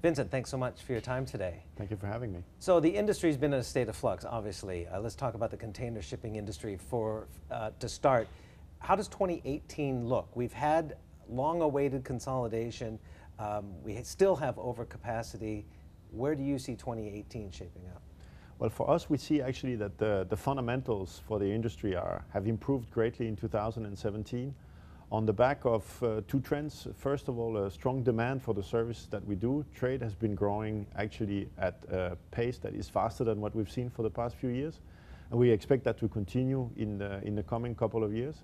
Vincent, thanks so much for your time today. Thank you for having me. So the industry's been in a state of flux, obviously. Let's talk about the container shipping industry to start. How does 2018 look? We've had long-awaited consolidation. We still have overcapacity. Where do you see 2018 shaping up? Well, for us, we see actually that the fundamentals for the industry have improved greatly in 2017 on the back of two trends. First of all, a strong demand for the service that we do. Trade has been growing actually at a pace that is faster than what we've seen for the past few years. And we expect that to continue in the coming couple of years.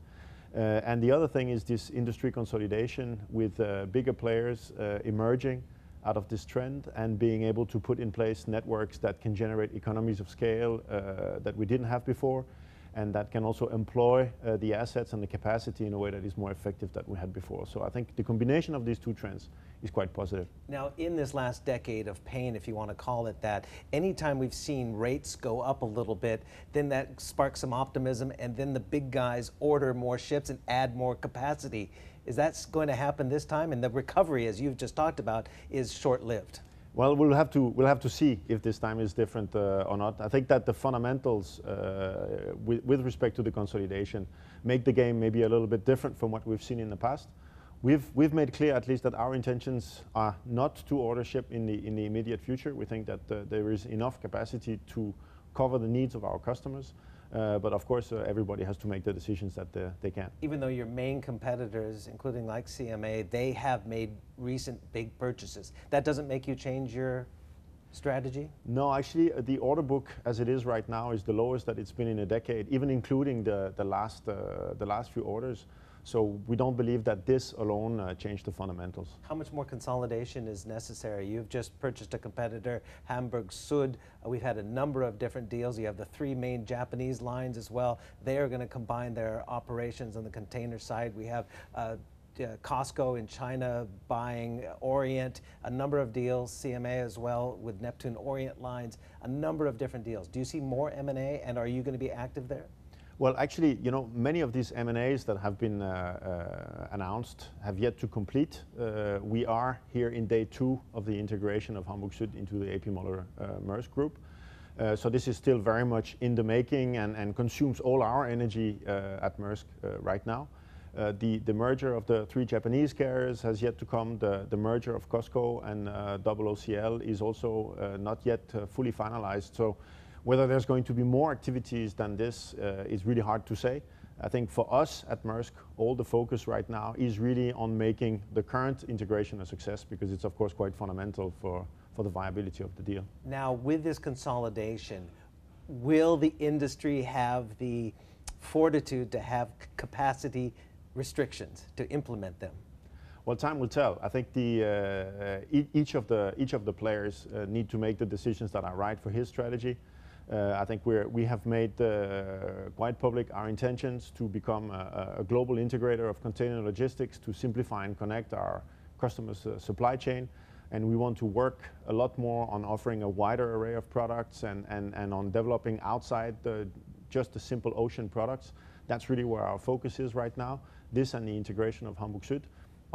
And the other thing is this industry consolidation with bigger players emerging out of this trend and being able to put in place networks that can generate economies of scale that we didn't have before, and that can also employ the assets and the capacity in a way that is more effective than we had before. So I think the combination of these two trends is quite positive. Now, in this last decade of pain, if you want to call it that, anytime we've seen rates go up a little bit, then that sparks some optimism, and then the big guys order more ships and add more capacity. Is that going to happen this time? And the recovery, as you've just talked about, is short-lived. Well, we'll have to see if this time is different or not. I think that the fundamentals with respect to the consolidation make the game maybe a little bit different from what we've seen in the past. We've made clear at least that our intentions are not to order ship in the immediate future. We think that there is enough capacity to cover the needs of our customers. But of course, everybody has to make the decisions that they can. Even though your main competitors, including like CMA, they have made recent big purchases, that doesn't make you change your strategy? No, actually, the order book as it is right now is the lowest that it's been in a decade, even including the last few orders. So we don't believe that this alone changed the fundamentals. How much more consolidation is necessary? You've just purchased a competitor, Hamburg Sud. We've had a number of different deals. You have the three main Japanese lines as well. They are going to combine their operations on the container side. We have Costco in China buying Orient, a number of deals, CMA as well with Neptune Orient lines, a number of different deals. Do you see more M&A, and are you going to be active there? Well, actually, you know, many of these M&As that have been announced have yet to complete. We are here in day 2 of the integration of Hamburg Süd into the A.P. Moller Maersk Group. So this is still very much in the making and consumes all our energy at Maersk right now. The merger of the 3 Japanese carriers has yet to come. The merger of Costco and OOCL is also not yet fully finalized. So whether there's going to be more activities than this is really hard to say. I think for us at Maersk, all the focus right now is really on making the current integration a success, because it's of course quite fundamental for the viability of the deal. Now, with this consolidation, will the industry have the fortitude to have capacity restrictions to implement them? Well, time will tell. I think each of the players need to make the decisions that are right for his strategy. I think we have made quite public our intentions to become a global integrator of container logistics, to simplify and connect our customers' supply chain. And we want to work a lot more on offering a wider array of products and on developing outside just the simple ocean products. That's really where our focus is right now, this and the integration of Hamburg Süd.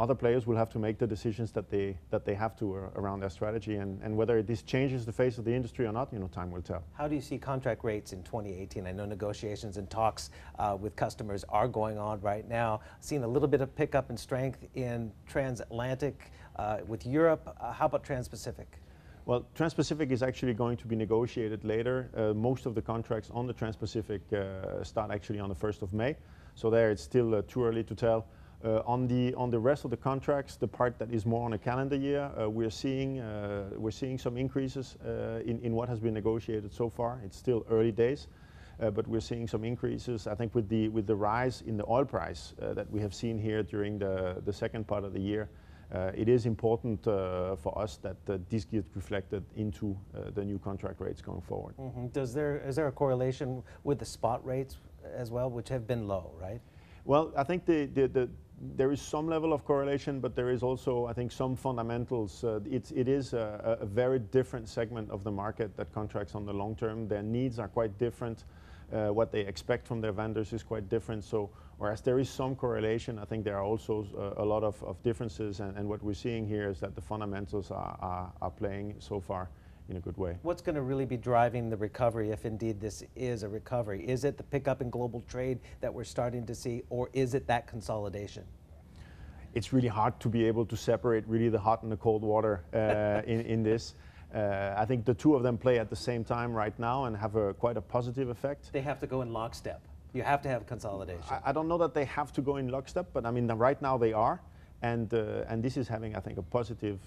Other players will have to make the decisions that they have to around their strategy, and whether this changes the face of the industry or not, you know, time will tell. How do you see contract rates in 2018? I know negotiations and talks with customers are going on right now. Seen a little bit of pickup in strength in transatlantic with Europe. How about Trans-Pacific? Well, Trans-Pacific is actually going to be negotiated later. Most of the contracts on the Trans-Pacific start actually on the 1st of May. So there it's still too early to tell. On the rest of the contracts, the part that is more on a calendar year, we're seeing some increases in what has been negotiated so far. It's still early days, but we're seeing some increases. I think with the rise in the oil price that we have seen here during the second part of the year, it is important for us that this gets reflected into the new contract rates going forward. Mm-hmm. Is there a correlation with the spot rates as well, which have been low, right? Well, I think there is some level of correlation, but there is also, I think, some fundamentals. It is a very different segment of the market that contracts on the long term. Their needs are quite different. What they expect from their vendors is quite different. So whereas there is some correlation, I think there are also a lot of differences. And what we're seeing here is that the fundamentals are playing so far in a good way. What's going to really be driving the recovery, if indeed this is a recovery? Is it the pickup in global trade that we're starting to see, or is it that consolidation? It's really hard to be able to separate really the hot and the cold water in this. I think the two of them play at the same time right now and have quite a positive effect. They have to go in lockstep. You have to have consolidation. I don't know that they have to go in lockstep, but I mean, right now they are. And this is having, I think, a positive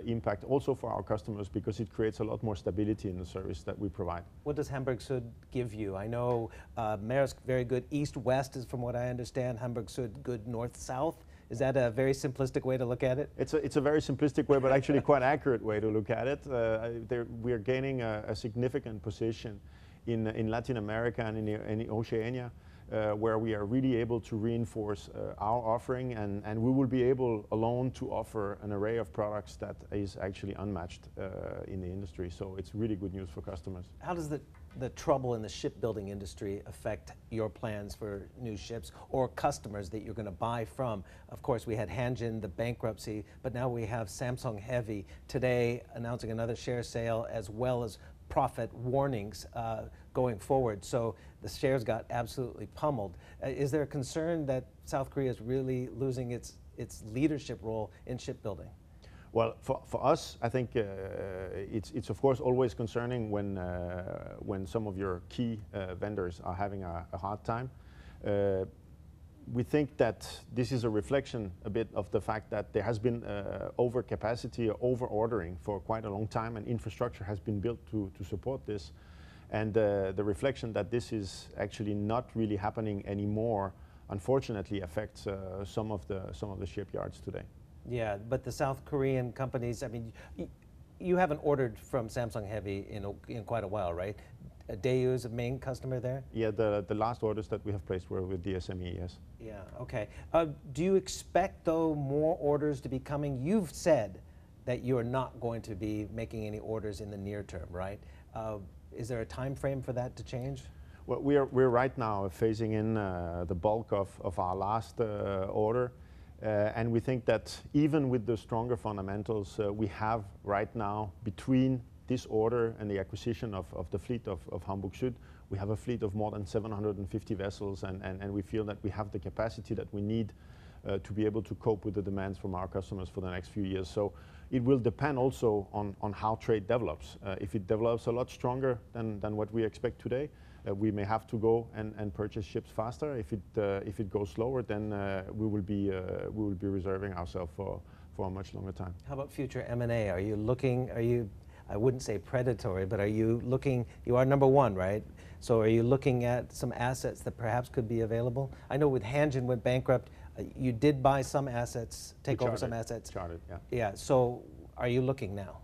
impact also for our customers, because it creates a lot more stability in the service that we provide. What does Hamburg Süd give you? I know Maersk, very good east-west, is from what I understand. Hamburg Süd, good north-south. Is that a very simplistic way to look at it? It's a very simplistic way, but actually quite accurate way to look at it. We are gaining a significant position in Latin America and in Oceania, where we are really able to reinforce our offering, and we will be able alone to offer an array of products that is actually unmatched in the industry. So it's really good news for customers. How does the trouble in the shipbuilding industry affect your plans for new ships or customers that you're going to buy from? Of course, we had Hanjin, the bankruptcy, but now we have Samsung Heavy today announcing another share sale, as well as profit warnings going forward. So the shares got absolutely pummeled. Is there a concern that South Korea is really losing its leadership role in shipbuilding? Well, for us, I think it's of course always concerning when some of your key vendors are having a hard time. We think that this is a reflection a bit of the fact that there has been overcapacity or over-ordering for quite a long time, and infrastructure has been built to support this. And the reflection that this is actually not really happening anymore, unfortunately, affects some of the shipyards today. Yeah, but the South Korean companies, I mean, you haven't ordered from Samsung Heavy in quite a while, right? Daewoo is a main customer there? Yeah, the last orders that we have placed were with DSME, yes. Yeah, okay. Do you expect, though, more orders to be coming? You've said that you are not going to be making any orders in the near term, right? Is there a time frame for that to change? Well, we're right now phasing in the bulk of our last order. And we think that even with the stronger fundamentals we have right now, between this order and the acquisition of the fleet of Hamburg Süd, we have a fleet of more than 750 vessels, and we feel that we have the capacity that we need to be able to cope with the demands from our customers for the next few years. So it will depend also on how trade develops. If it develops a lot stronger than what we expect today, we may have to go and purchase ships faster. If it goes slower, then we will be reserving ourselves for a much longer time. How about future M&A? Are you looking? I wouldn't say predatory, but are you looking? You are number one, right? So are you looking at some assets that perhaps could be available? I know with Hanjin went bankrupt, you did buy some assets, take over some assets. Chartered, yeah. Yeah. So are you looking now?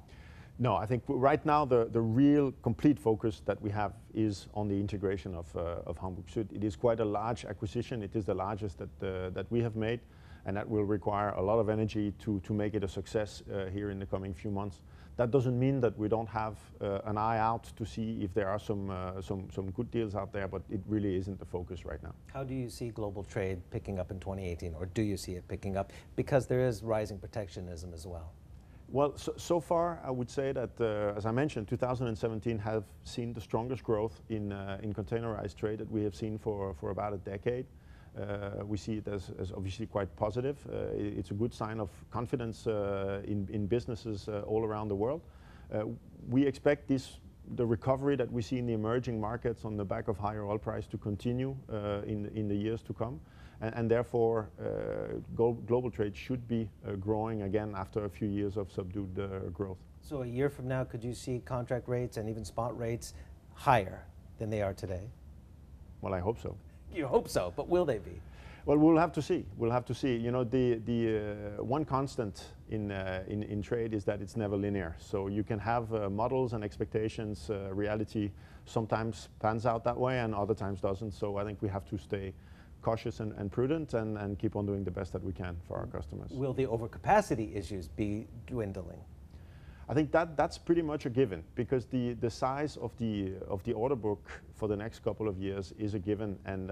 No, I think right now the real complete focus that we have is on the integration of Hamburg Süd. It is quite a large acquisition. It is the largest that we have made, and that will require a lot of energy to make it a success here in the coming few months. That doesn't mean that we don't have an eye out to see if there are some good deals out there, but it really isn't the focus right now. How do you see global trade picking up in 2018, or do you see it picking up? Because there is rising protectionism as well. Well, so far I would say that, as I mentioned, 2017 have seen the strongest growth in containerized trade that we have seen for about a decade. We see it as obviously quite positive. It's a good sign of confidence in businesses all around the world. We expect the recovery that we see in the emerging markets on the back of higher oil price to continue in the years to come. And therefore, global trade should be growing again after a few years of subdued growth. So a year from now, could you see contract rates and even spot rates higher than they are today? Well, I hope so. You hope so, but will they be? Well, we'll have to see. We'll have to see. You know, the one constant in trade is that it's never linear. So you can have models and expectations. Reality sometimes pans out that way, and other times doesn't. So I think we have to stay cautious and prudent and keep on doing the best that we can for our customers. Will the overcapacity issues be dwindling? I think that's pretty much a given, because the size of the order book for the next couple of years is a given, and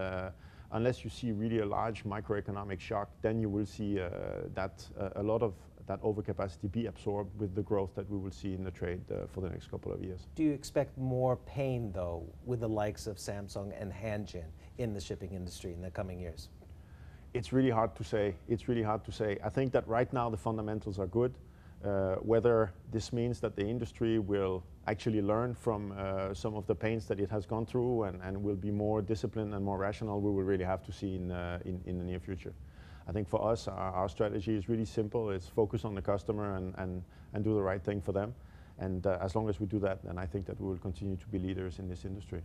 unless you see really a large microeconomic shock, then you will see a lot of that overcapacity be absorbed with the growth that we will see in the trade for the next couple of years. Do you expect more pain, though, with the likes of Samsung and Hanjin in the shipping industry in the coming years? It's really hard to say. It's really hard to say. I think that right now the fundamentals are good. Whether this means that the industry will actually learn from some of the pains that it has gone through and will be more disciplined and more rational, we will really have to see in the near future. I think for us, our strategy is really simple. It's focus on the customer and do the right thing for them. And as long as we do that, then I think that we will continue to be leaders in this industry.